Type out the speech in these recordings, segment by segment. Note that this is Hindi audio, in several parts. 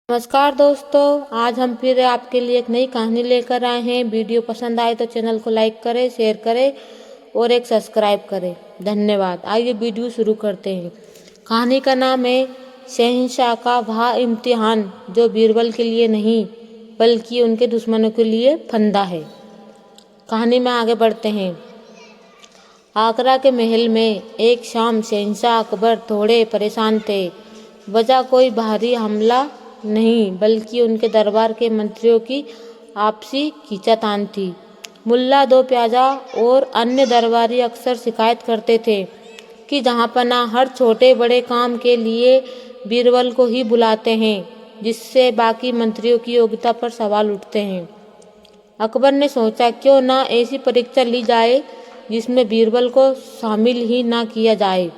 नमस्कार दोस्तों, आज हम फिर आपके लिए एक नई कहानी लेकर आए हैं। वीडियो पसंद आए तो चैनल को लाइक करें, शेयर करें और एक सब्सक्राइब करें। धन्यवाद। आइए वीडियो शुरू करते हैं। कहानी का नाम है शहंशाह का वह इम्तिहान जो बीरबल के लिए नहीं बल्कि उनके दुश्मनों के लिए फंदा है। कहानी में आगे बढ़ते हैं। आगरा के महल में एक शाम शहंशाह अकबर थोड़े परेशान थे। वजह कोई बाहरी हमला नहीं बल्कि उनके दरबार के मंत्रियों की आपसी खींचातान थी। मुल्ला दो प्याजा और अन्य दरबारी अक्सर शिकायत करते थे कि जहाँपना हर छोटे बड़े काम के लिए बीरबल को ही बुलाते हैं, जिससे बाकी मंत्रियों की योग्यता पर सवाल उठते हैं। अकबर ने सोचा क्यों ना ऐसी परीक्षा ली जाए जिसमें बीरबल को शामिल ही ना किया जाए।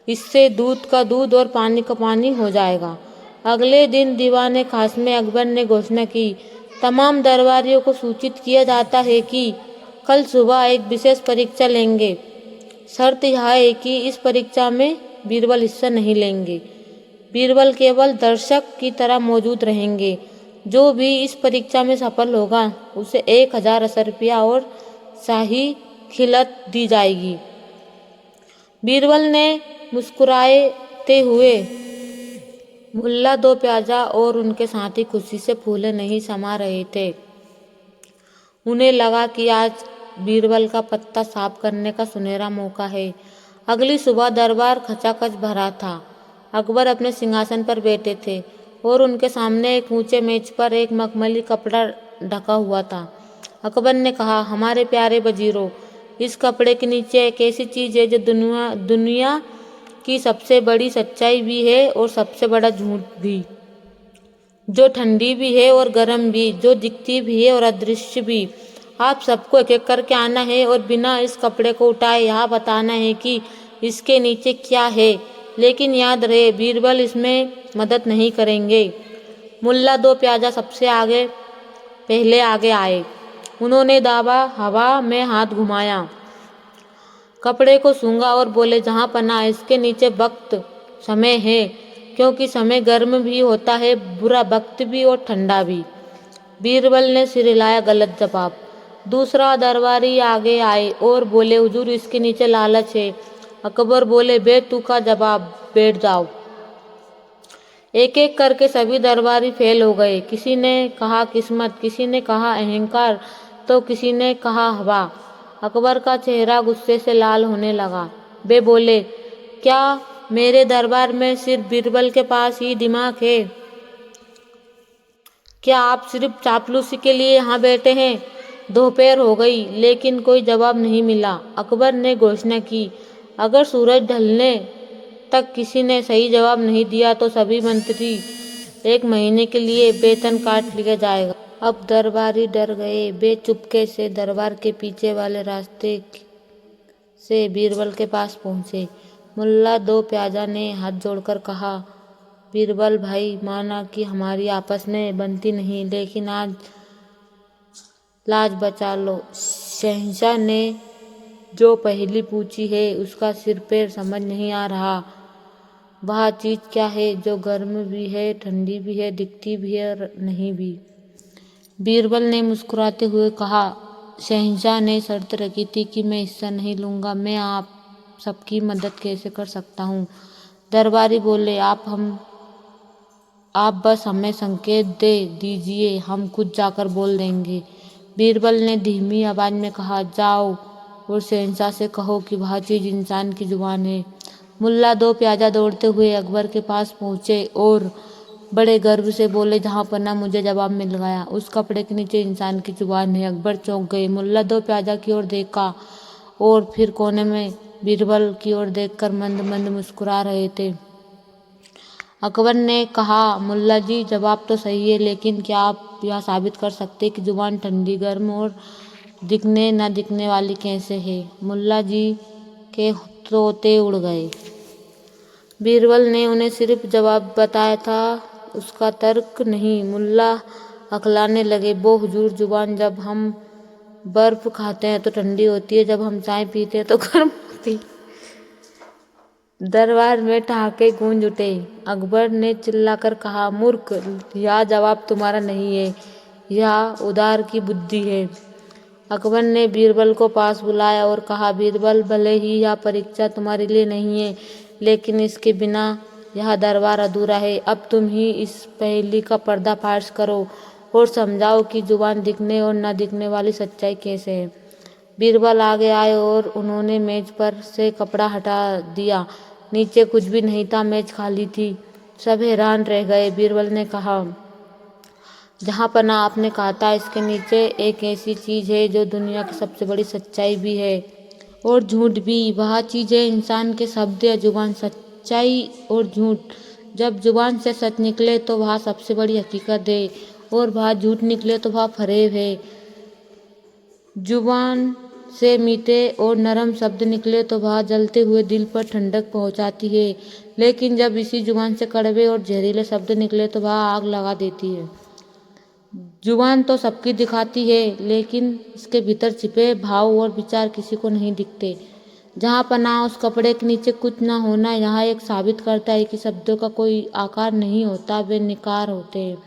इससे दूध का दूध और पानी का पानी हो जाएगा। अगले दिन दीवाने खास में अकबर ने घोषणा की, तमाम दरबारियों को सूचित किया जाता है कि कल सुबह एक विशेष परीक्षा लेंगे। शर्त यह है कि इस परीक्षा में बीरबल हिस्सा नहीं लेंगे। बीरबल केवल दर्शक की तरह मौजूद रहेंगे। जो भी इस परीक्षा में सफल होगा उसे 1000 अरब रुपया और शाही खिलत दी जाएगी। बीरबल ने मुस्कुराते हुए मुल्ला दो प्याजा और उनके साथी खुशी से फूले नहीं समा रहे थे। उन्हें लगा कि आज बीरबल का पत्ता साफ करने का सुनहरा मौका है। अगली सुबह दरबार खचाखच भरा था। अकबर अपने सिंहासन पर बैठे थे और उनके सामने एक ऊंचे मेज पर एक मखमली कपड़ा ढका हुआ था। अकबर ने कहा, हमारे प्यारे वजीरों, इस कपड़े के नीचे एक ऐसी चीज है जो दुनिया की सबसे बड़ी सच्चाई भी है और सबसे बड़ा झूठ भी, जो ठंडी भी है और गर्म भी, जो दिखती भी है और अदृश्य भी। आप सबको एक एक करके आना है और बिना इस कपड़े को उठाए यहाँ बताना है कि इसके नीचे क्या है। लेकिन याद रहे, बीरबल इसमें मदद नहीं करेंगे। मुल्ला दो प्याजा सबसे पहले आगे आए। उन्होंने दावा हवा में हाथ घुमाया, कपड़े को सूंघा और बोले, जहाँ पना इसके नीचे वक्त समय है, क्योंकि समय गर्म भी होता है, बुरा वक्त भी और ठंडा भी। बीरबल ने सिर हिलाया, गलत जवाब। दूसरा दरबारी आगे आए और बोले, हुजूर इसके नीचे लालच है। अकबर बोले, बेतुका जवाब, बैठ जाओ। एक एक करके सभी दरबारी फेल हो गए। किसी ने कहा किस्मत, किसी ने कहा अहंकार, तो किसी ने कहा हवा। अकबर का चेहरा गुस्से से लाल होने लगा। वे बोले, क्या मेरे दरबार में सिर्फ बीरबल के पास ही दिमाग है? क्या आप सिर्फ चापलूसी के लिए यहाँ बैठे हैं? दोपहर हो गई लेकिन कोई जवाब नहीं मिला। अकबर ने घोषणा की, अगर सूरज ढलने तक किसी ने सही जवाब नहीं दिया तो सभी मंत्री 1 महीने के लिए वेतन काट लिया जाएगा। अब दरबारी डर गए। वे चुपके से दरबार के पीछे वाले रास्ते से बीरबल के पास पहुंचे। मुल्ला दो प्याजा ने हाथ जोड़कर कहा, बीरबल भाई, माना कि हमारी आपस में बनती नहीं, लेकिन आज लाज बचा लो। शहंशाह ने जो पहेली पूछी है उसका सिर पैर समझ नहीं आ रहा। वह चीज क्या है जो गर्म भी है, ठंडी भी है, दिखती भी है और नहीं भी? बीरबल ने मुस्कुराते हुए कहा, शहंशाह ने शर्त रखी थी कि मैं हिस्सा नहीं लूंगा। मैं आप सबकी मदद कैसे कर सकता हूँ? दरबारी बोले, आप बस हमें संकेत दे दीजिए, हम खुद जाकर बोल देंगे। बीरबल ने धीमी आवाज में कहा, जाओ और शहंशाह से कहो कि वह चीज इंसान की जुबान है। मुल्ला दो प्याजा दौड़ते हुए अकबर के पास पहुंचे और बड़े गर्व से बोले, जहाँ पन्ना मुझे जवाब मिल गया, उस कपड़े के नीचे इंसान की जुबान है। अकबर चौंक गए। मुल्ला दो प्याजा की ओर देखा और फिर कोने में बीरबल की ओर देखकर मंद मंद मुस्कुरा रहे थे। अकबर ने कहा, मुल्ला जी, जवाब तो सही है, लेकिन क्या आप यह साबित कर सकते कि जुबान ठंडी, गर्म और दिखने न दिखने वाली कैसे है? मुल्ला जी के तोते उड़ गए। बीरबल ने उन्हें सिर्फ जवाब बताया था, उसका तर्क नहीं। मुल्ला हकलाने लगे, वो हुजूर, जुबान जब हम बर्फ खाते हैं तो ठंडी होती है, जब हम चाय पीते हैं तो गर्म होती है। दरबार में ठहाके गूंज उठे। अकबर ने चिल्लाकर कहा, मूर्ख, यह जवाब तुम्हारा नहीं है, यह उदार की बुद्धि है। अकबर ने बीरबल को पास बुलाया और कहा, बीरबल, भले ही यह परीक्षा तुम्हारे लिए नहीं है, लेकिन इसके बिना यह दरबार अधूरा है। अब तुम ही इस पहेली का पर्दाफाश करो और समझाओ कि जुबान दिखने और न दिखने वाली सच्चाई कैसे है। बीरबल आगे आए और उन्होंने मेज पर से कपड़ा हटा दिया। नीचे कुछ भी नहीं था, मेज खाली थी। सब हैरान रह गए। बीरबल ने कहा, जहाँ पना, आपने कहा था इसके नीचे एक ऐसी चीज है जो दुनिया की सबसे बड़ी सच्चाई भी है और झूठ भी। वह चीज है इंसान के शब्द या जुबान। सच्चाई और झूठ, जब जुबान से सच निकले तो वह सबसे बड़ी हकीकत है और वह झूठ निकले तो वह फरेब है। जुबान से मीठे और नरम शब्द निकले तो वह जलते हुए दिल पर ठंडक पहुंचाती है, लेकिन जब इसी जुबान से कड़वे और जहरीले शब्द निकले तो वह आग लगा देती है। जुबान तो सबकी दिखाती है, लेकिन इसके भीतर छिपे भाव और विचार किसी को नहीं दिखते। जहाँ पनाह उस कपड़े के नीचे कुछ न होना, यहाँ एक साबित करता है कि शब्दों का कोई आकार नहीं होता, वे निकार होते हैं।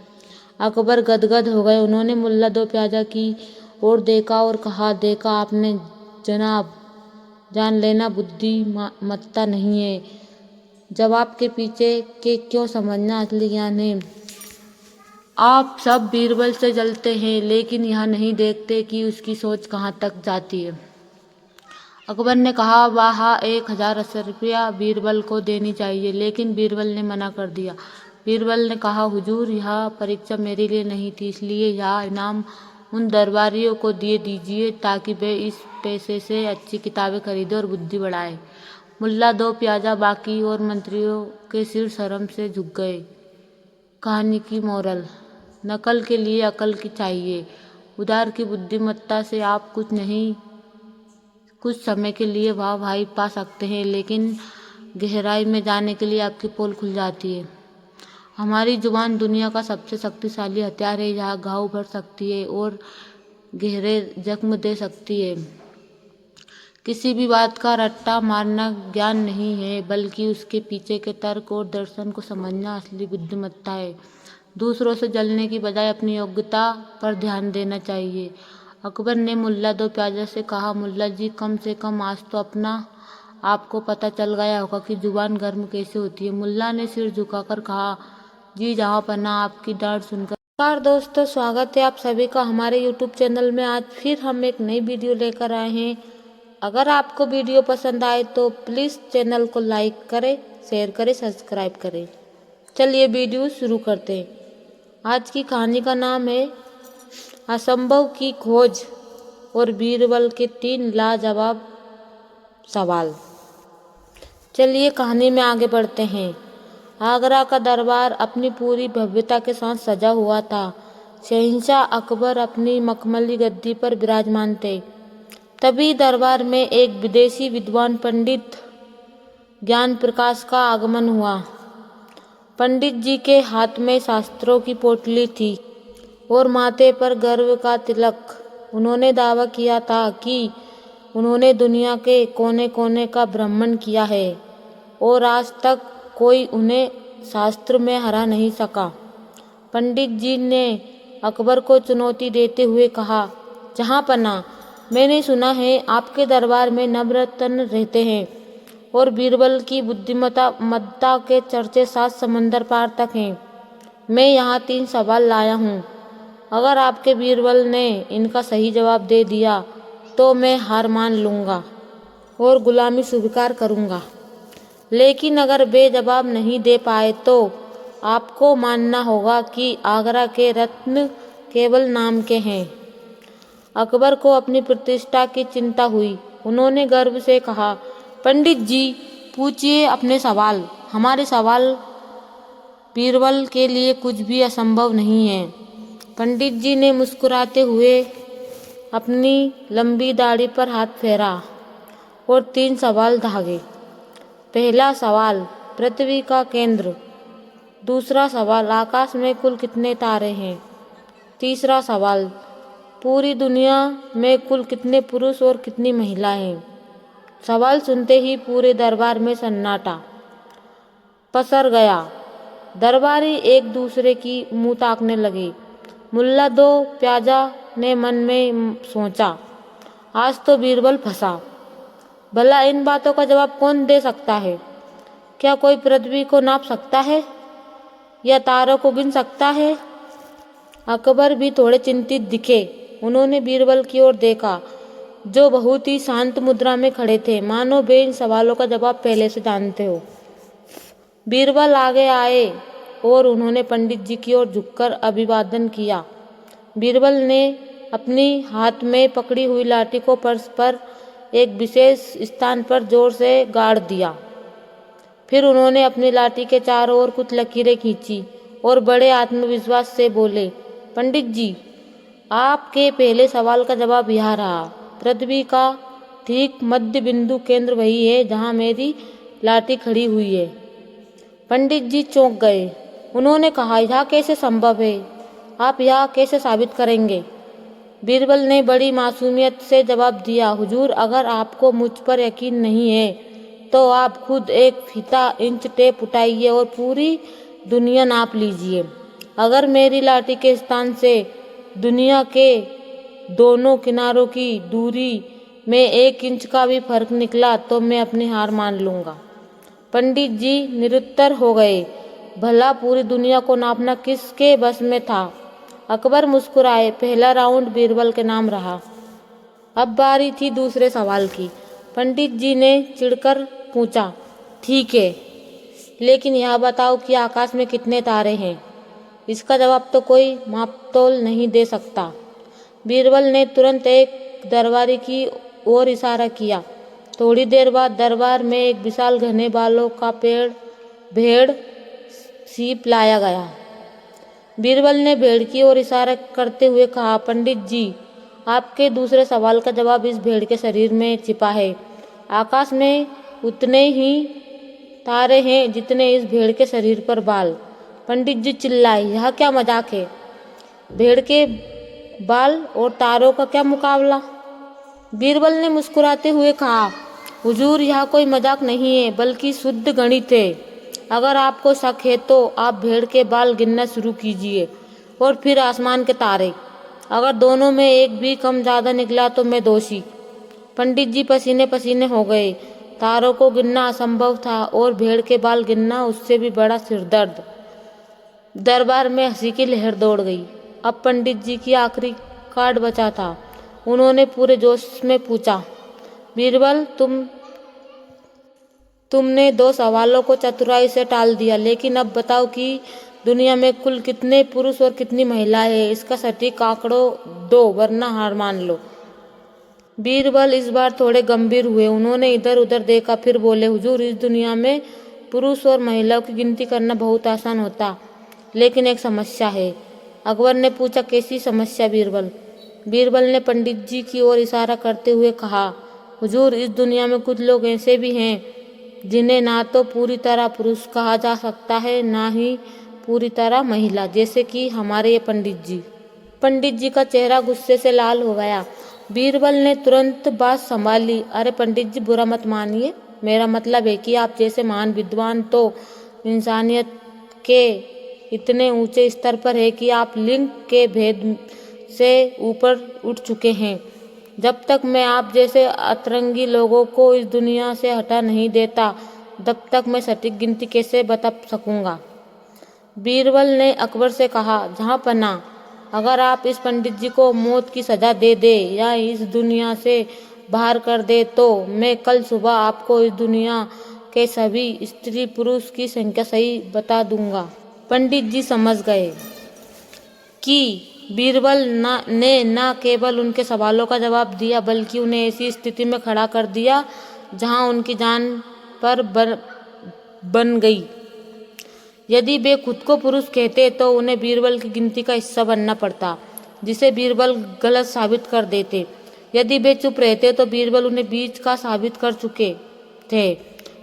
अकबर गदगद हो गए। उन्होंने मुल्ला दो प्याजा की ओर देखा और कहा, देखा आपने जनाब, जान लेना बुद्धिमत्ता नहीं है, जवाब के पीछे के क्यों समझना असली ज्ञान है। आप सब बीरबल से जलते हैं, लेकिन यह नहीं देखते कि उसकी सोच कहाँ तक जाती है। अकबर ने कहा, वाह, 1000 रुपया बीरबल को देनी चाहिए, लेकिन बीरबल ने मना कर दिया। बीरबल ने कहा, हुजूर, यह परीक्षा मेरे लिए नहीं थी, इसलिए यह इनाम उन दरबारियों को दे दीजिए ताकि वे इस पैसे से अच्छी किताबें खरीदें और बुद्धि बढ़ाएं। मुल्ला दो प्याजा बाकी और मंत्रियों के सिर शर्म से झुक गए। कहानी की मोरल, नकल के लिए अकल की चाहिए। उदार की बुद्धिमत्ता से आप कुछ समय के लिए वाह-वाही पा सकते हैं, लेकिन गहराई में जाने के लिए आपकी पोल खुल जाती है। हमारी जुबान दुनिया का सबसे शक्तिशाली हथियार है। यह घाव भर सकती है और गहरे जख्म दे सकती है। किसी भी बात का रट्टा मारना ज्ञान नहीं है, बल्कि उसके पीछे के तर्क और दर्शन को समझना असली बुद्धिमत्ता है। दूसरों से जलने की बजाय अपनी योग्यता पर ध्यान देना चाहिए। अकबर ने मुल्ला दो प्याजा से कहा, मुल्ला जी, कम से कम आज तो आपको पता चल गया होगा कि जुबान गर्म कैसे होती है। मुल्ला ने सिर झुकाकर कहा, जी जहाँ पना, आपकी डांट सुनकर। नमस्कार दोस्तों, स्वागत है आप सभी का हमारे YouTube चैनल में। आज फिर हम एक नई वीडियो लेकर आए हैं। अगर आपको वीडियो पसंद आए तो प्लीज़ चैनल को लाइक करें, शेयर करें, सब्सक्राइब करें। चलिए वीडियो शुरू करते हैं। आज की कहानी का नाम है असंभव की खोज और बीरबल के 3 लाजवाब सवाल। चलिए कहानी में आगे बढ़ते हैं। आगरा का दरबार अपनी पूरी भव्यता के साथ सजा हुआ था। शहंशाह अकबर अपनी मखमली गद्दी पर विराजमान थे। तभी दरबार में एक विदेशी विद्वान पंडित ज्ञान प्रकाश का आगमन हुआ। पंडित जी के हाथ में शास्त्रों की पोटली थी और माथे पर गर्व का तिलक। उन्होंने दावा किया था कि उन्होंने दुनिया के कोने कोने का भ्रमण किया है और आज तक कोई उन्हें शास्त्र में हरा नहीं सका। पंडित जी ने अकबर को चुनौती देते हुए कहा, जहाँ पना, मैंने सुना है आपके दरबार में नवरत्न रहते हैं और बीरबल की बुद्धिमत्ता के चर्चे 7 समंदर पार तक हैं। मैं यहाँ 3 सवाल लाया हूँ। अगर आपके बीरबल ने इनका सही जवाब दे दिया तो मैं हार मान लूँगा और गुलामी स्वीकार करूँगा, लेकिन अगर वे जवाब नहीं दे पाए तो आपको मानना होगा कि आगरा के रत्न केवल नाम के हैं। अकबर को अपनी प्रतिष्ठा की चिंता हुई। उन्होंने गर्व से कहा, पंडित जी, पूछिए अपने सवाल। हमारे सवाल बीरबल के लिए कुछ भी असंभव नहीं है। पंडित जी ने मुस्कुराते हुए अपनी लंबी दाढ़ी पर हाथ फेरा और 3 सवाल दागे। पहला सवाल, पृथ्वी का केंद्र। दूसरा सवाल, आकाश में कुल कितने तारे हैं। तीसरा सवाल, पूरी दुनिया में कुल कितने पुरुष और कितनी महिलाएं हैं। सवाल सुनते ही पूरे दरबार में सन्नाटा पसर गया। दरबारी एक दूसरे की मुंह ताकने लगे। मुल्ला दो प्याजा ने मन में सोचा, आज तो बीरबल फंसा। भला इन बातों का जवाब कौन दे सकता है? क्या कोई पृथ्वी को नाप सकता है या तारों को गिन सकता है? अकबर भी थोड़े चिंतित दिखे। उन्होंने बीरबल की ओर देखा, जो बहुत ही शांत मुद्रा में खड़े थे, मानो वे इन सवालों का जवाब पहले से जानते हो। बीरबल आगे आए और उन्होंने पंडित जी की ओर झुककर अभिवादन किया। बीरबल ने अपनी हाथ में पकड़ी हुई लाठी को फर्श पर एक विशेष स्थान पर जोर से गाड़ दिया। फिर उन्होंने अपनी लाठी के चारों ओर कुछ लकीरें खींची और बड़े आत्मविश्वास से बोले, पंडित जी, आपके पहले सवाल का जवाब यह रहा। पृथ्वी का ठीक मध्य बिंदु केंद्र वही है जहाँ मेरी लाठी खड़ी हुई है। पंडित जी चौंक गए। उन्होंने कहा, यह कैसे संभव है? आप यह कैसे साबित करेंगे? बीरबल ने बड़ी मासूमियत से जवाब दिया, हुजूर, अगर आपको मुझ पर यकीन नहीं है तो आप खुद एक फीता इंच टेप उठाइए और पूरी दुनिया नाप लीजिए। अगर मेरी लाठी के स्थान से दुनिया के दोनों किनारों की दूरी में 1 इंच का भी फर्क निकला तो मैं अपनी हार मान लूँगा। पंडित जी निरुत्तर हो गए। भला पूरी दुनिया को नापना किसके बस में था? अकबर मुस्कुराए। पहला राउंड बीरबल के नाम रहा। अब बारी थी दूसरे सवाल की। पंडित जी ने चिढ़कर पूछा, ठीक है, लेकिन यह बताओ कि आकाश में कितने तारे हैं? इसका जवाब तो कोई मापतोल नहीं दे सकता। बीरबल ने तुरंत एक दरबारी की ओर इशारा किया। थोड़ी देर बाद दरबार में एक विशाल घने बालों का भेड़ सीप लाया गया। बीरबल ने भेड़ की ओर इशारा करते हुए कहा, पंडित जी, आपके दूसरे सवाल का जवाब इस भेड़ के शरीर में छिपा है। आकाश में उतने ही तारे हैं जितने इस भेड़ के शरीर पर बाल। पंडित जी चिल्लाए, यह क्या मजाक है? भेड़ के बाल और तारों का क्या मुकाबला? बीरबल ने मुस्कुराते हुए कहा, हुजूर, यह कोई मजाक नहीं है बल्कि शुद्ध गणित है। अगर आपको शक है तो आप भेड़ के बाल गिनना शुरू कीजिए और फिर आसमान के तारे। अगर दोनों में एक भी कम ज़्यादा निकला तो मैं दोषी। पंडित जी पसीने पसीने हो गए। तारों को गिनना असंभव था और भेड़ के बाल गिनना उससे भी बड़ा सिरदर्द। दरबार में हंसी की लहर दौड़ गई। अब पंडित जी की आखिरी कार्ड बचा था। उन्होंने पूरे जोश में पूछा, बीरबल, तुमने 2 सवालों को चतुराई से टाल दिया, लेकिन अब बताओ कि दुनिया में कुल कितने पुरुष और कितनी महिलाएं हैं? इसका सटीक आंकड़ो दो, वरना हार मान लो। बीरबल इस बार थोड़े गंभीर हुए। उन्होंने इधर उधर देखा, फिर बोले, हुजूर, इस दुनिया में पुरुष और महिलाओं की गिनती करना बहुत आसान होता, लेकिन एक समस्या है। अकबर ने पूछा, कैसी समस्या बीरबल? बीरबल ने पंडित जी की ओर इशारा करते हुए कहा, हुजूर, इस दुनिया में कुछ लोग ऐसे भी हैं जिन्हें ना तो पूरी तरह पुरुष कहा जा सकता है, ना ही पूरी तरह महिला, जैसे कि हमारे ये पंडित जी। पंडित जी का चेहरा गुस्से से लाल हो गया। बीरबल ने तुरंत बात संभाली, अरे पंडित जी, बुरा मत मानिए। मेरा मतलब है कि आप जैसे महान विद्वान तो इंसानियत के इतने ऊंचे स्तर पर है कि आप लिंग के भेद से ऊपर उठ चुके हैं। जब तक मैं आप जैसे अतरंगी लोगों को इस दुनिया से हटा नहीं देता, तब तक मैं सटीक गिनती कैसे बता सकूंगा? बीरबल ने अकबर से कहा, जहाँ पना, अगर आप इस पंडित जी को मौत की सजा दे दे या इस दुनिया से बाहर कर दे तो मैं कल सुबह आपको इस दुनिया के सभी स्त्री पुरुष की संख्या सही बता दूंगा। पंडित जी समझ गए कि बीरबल ने न केवल उनके सवालों का जवाब दिया, बल्कि उन्हें ऐसी स्थिति में खड़ा कर दिया जहां उनकी जान पर बन गई। यदि वे खुद को पुरुष कहते तो उन्हें बीरबल की गिनती का हिस्सा बनना पड़ता, जिसे बीरबल गलत साबित कर देते। यदि वे चुप रहते तो बीरबल उन्हें बीच का साबित कर चुके थे।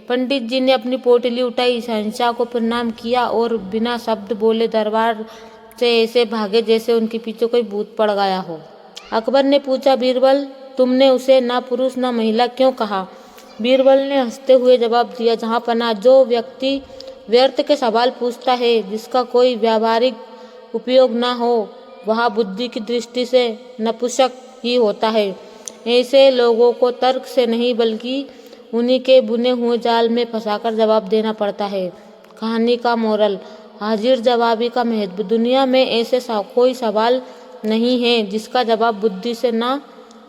पंडित जी ने अपनी पोटली उठाई, शहंशाह को प्रणाम किया और बिना शब्द बोले दरबार से ऐसे भागे जैसे उनके पीछे कोई भूत पड़ गया हो। अकबर ने पूछा, बीरबल, तुमने उसे ना पुरुष ना महिला क्यों कहा? बीरबल ने हंसते हुए जवाब दिया, जहाँपनाह, जो व्यक्ति व्यर्थ के सवाल पूछता है जिसका कोई व्यावहारिक उपयोग न हो, वह बुद्धि की दृष्टि से नपुंसक ही होता है। ऐसे लोगों को तर्क से नहीं बल्कि उन्हीं के बुने हुए जाल में फंसाकर जवाब देना पड़ता है। कहानी का मोरल, हाजिर जवाबी का महत्व। दुनिया में ऐसे कोई सवाल नहीं है जिसका जवाब बुद्धि से ना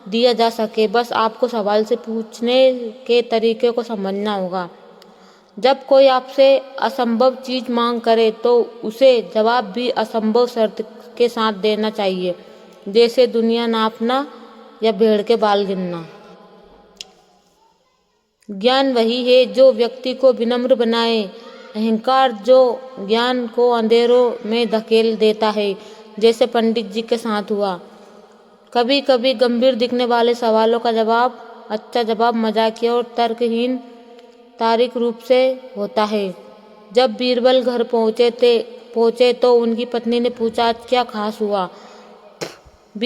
दिया जा सके। बस आपको सवाल से पूछने के तरीके को समझना होगा। जब कोई आपसे असंभव चीज मांग करे तो उसे जवाब भी असंभव शर्त के साथ देना चाहिए, जैसे दुनिया नापना या भेड़ के बाल गिनना। ज्ञान वही है जो व्यक्ति को विनम्र बनाए, अहंकार जो ज्ञान को अंधेरों में धकेल देता है, जैसे पंडित जी के साथ हुआ। कभी कभी गंभीर दिखने वाले सवालों का अच्छा जवाब मजाकिया और तर्कहीन तार्किक रूप से होता है। जब बीरबल घर पहुंचे तो उनकी पत्नी ने पूछा, आज क्या खास हुआ?